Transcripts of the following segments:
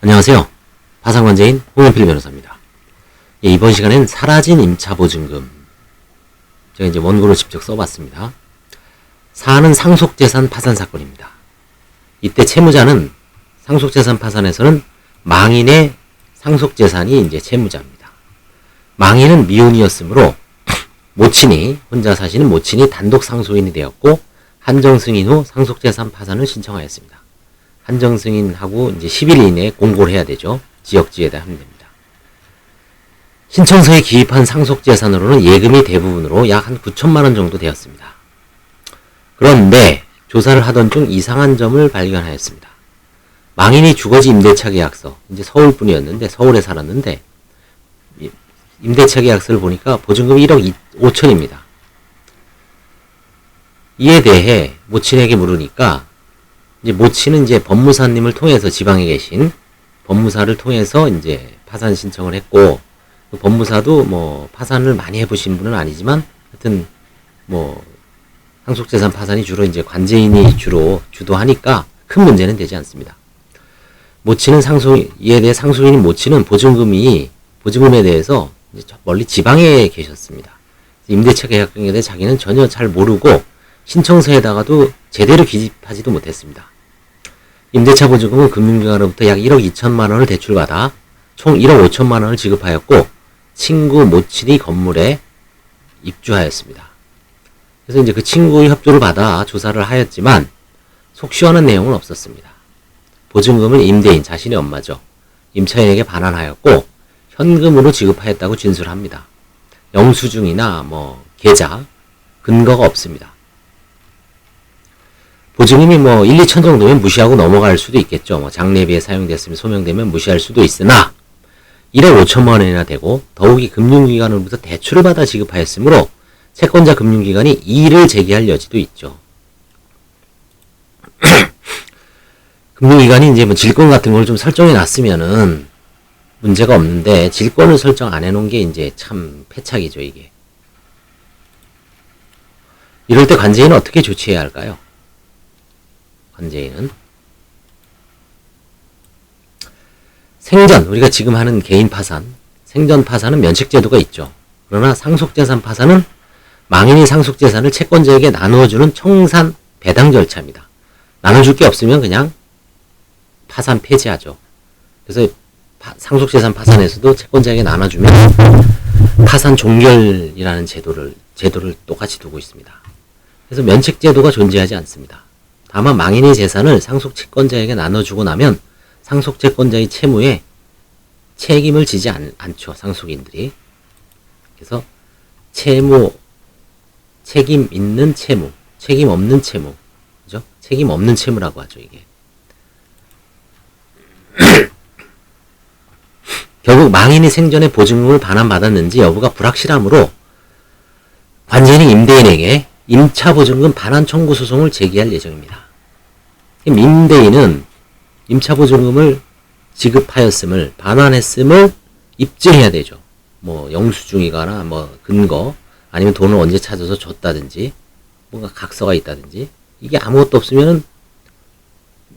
안녕하세요. 파산관제인 홍현필 변호사입니다. 이번 시간엔 사라진 임차보증금. 제가 이제 원고를 직접 써봤습니다. 사안은 상속재산 파산 사건입니다. 이때 채무자는 상속재산 파산에서는 망인의 상속재산이 이제 채무자입니다. 망인은 미혼이었으므로 모친이, 혼자 사시는 모친이 단독 상속인이 되었고, 한정승인 후 상속재산 파산을 신청하였습니다. 한정승인하고 이제 10일 이내에 공고를 해야 되죠. 지역지에다 하면 됩니다. 신청서에 기입한 상속재산으로는 예금이 대부분으로 약 한 9천만 원 정도 되었습니다. 그런데 조사를 하던 중 이상한 점을 발견하였습니다. 망인이 주거지 임대차 계약서, 이제 서울뿐이었는데 서울에 살았는데 임대차 계약서를 보니까 보증금이 1억 5천입니다. 이에 대해 모친에게 물으니까 이제 모친은 이제 법무사님을 통해서 지방에 계신 법무사를 통해서 이제 파산 신청을 했고, 그 법무사도 뭐 파산을 많이 해보신 분은 아니지만 하여튼 뭐 상속재산 파산이 주로 이제 관제인이 주로 주도하니까 큰 문제는 되지 않습니다. 모친은 이에 대해 상속인인 모친은 보증금에 대해서 이제 멀리 지방에 계셨습니다. 임대차 계약금에 대해 자기는 전혀 잘 모르고 신청서에다가도 제대로 기입하지도 못했습니다. 임대차 보증금은 금융기관으로부터 약 1억 2천만 원을 대출받아 총 1억 5천만 원을 지급하였고, 친구 모친이 건물에 입주하였습니다. 그래서 이제 그 친구의 협조를 받아 조사를 하였지만 속 시원한 내용은 없었습니다. 보증금을 임대인, 자신의 엄마죠, 임차인에게 반환하였고 현금으로 지급하였다고 진술합니다. 영수증이나 뭐 계좌, 근거가 없습니다. 보증금이 뭐 1, 2천 정도면 무시하고 넘어갈 수도 있겠죠. 뭐 장례비에 사용됐으면 소명되면 무시할 수도 있으나 1억 5천만 원이나 되고 더욱이 금융기관으로부터 대출을 받아 지급하였으므로 채권자 금융기관이 이의를 제기할 여지도 있죠. 금융기관이 이제 뭐 질권 같은 걸 좀 설정해 놨으면은 문제가 없는데 질권을 설정 안 해놓은 게 이제 참 패착이죠, 이게. 이럴 때 관제인은 어떻게 조치해야 할까요? 관제인은 생전, 우리가 지금 하는 개인 파산, 생전 파산은 면책제도가 있죠. 그러나 상속재산 파산은 망인이 상속재산을 채권자에게 나누어주는 청산 배당 절차입니다. 나눠줄 게 없으면 그냥 파산 폐지하죠. 그래서 상속재산 파산에서도 채권자에게 나눠주면 파산 종결이라는 제도를 똑같이 두고 있습니다. 그래서 면책제도가 존재하지 않습니다. 다만 망인의 재산을 상속채권자에게 나눠주고 나면 상속채권자의 채무에 책임을 지지 않죠, 상속인들이. 그래서 책임 있는 채무, 책임 없는 채무, 그죠? 책임 없는 채무라고 하죠, 이게. 결국 망인이 생전에 보증금을 반환받았는지 여부가 불확실하므로 관제인이 임대인에게 임차보증금 반환 청구 소송을 제기할 예정입니다. 임대인은 임차보증금을 지급하였음을, 반환했음을 입증해야 되죠. 뭐 영수증이거나 뭐 근거, 아니면 돈을 언제 찾아서 줬다든지 뭔가 각서가 있다든지. 이게 아무것도 없으면은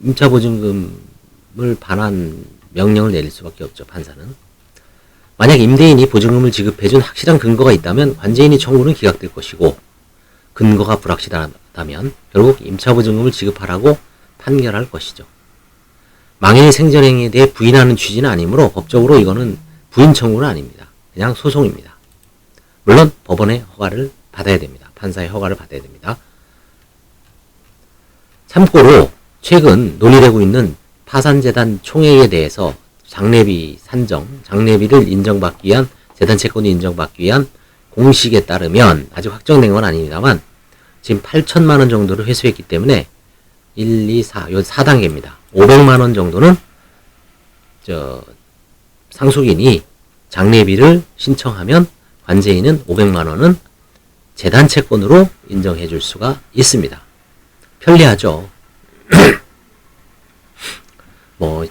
임차보증금을 반환 명령을 내릴 수밖에 없죠, 판사는. 만약 임대인이 보증금을 지급해준 확실한 근거가 있다면 관제인이 청구는 기각될 것이고, 근거가 불확실하다면 결국 임차보증금을 지급하라고 판결할 것이죠. 망인의 생전행위에 대해 부인하는 취지는 아니므로 법적으로 이거는 부인 청구는 아닙니다. 그냥 소송입니다. 물론 법원의 허가를 받아야 됩니다. 판사의 허가를 받아야 됩니다. 참고로 최근 논의되고 있는 파산재단 총액에 대해서 장례비 산정, 장례비를 인정받기 위한, 재단 채권이 인정받기 위한 공식에 따르면, 아직 확정된 건 아닙니다만 지금 8천만 원 정도를 회수했기 때문에 1, 2, 4, 요 4단계입니다. 500만 원 정도는 상속인이 장례비를 신청하면 관제인은 500만 원은 재단 채권으로 인정해 줄 수가 있습니다. 편리하죠. 뭐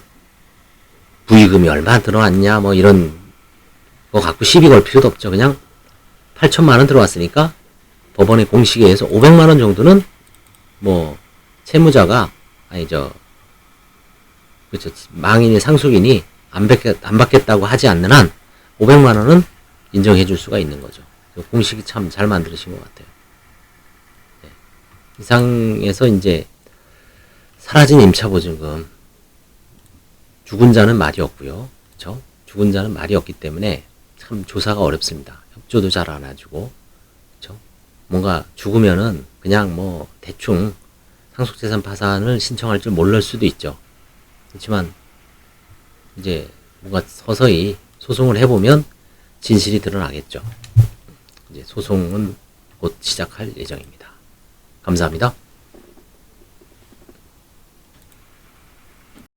부의금이 얼마 들어왔냐 뭐 이런 거 갖고 시비 걸 필요도 없죠. 그냥 8천만 원 들어왔으니까 법원의 공식에 의해서 500만 원 정도는 뭐 채무자가, 그렇죠. 망인이 상속인이 안 받겠다고 하지 않는 한 500만 원은 인정해 줄 수가 있는 거죠. 공식이 참 잘 만들으신 것 같아요. 네. 이상에서 이제 사라진 임차보증금, 죽은 자는 말이 없고요. 그렇죠? 죽은 자는 말이 없기 때문에 참 조사가 어렵습니다. 협조도 잘 안 해주고, 그렇죠? 뭔가 죽으면은 그냥 뭐 대충 상속재산 파산을 신청할 줄 몰랄 수도 있죠. 그렇지만 이제 뭔가 서서히 소송을 해보면 진실이 드러나겠죠. 이제 소송은 곧 시작할 예정입니다. 감사합니다.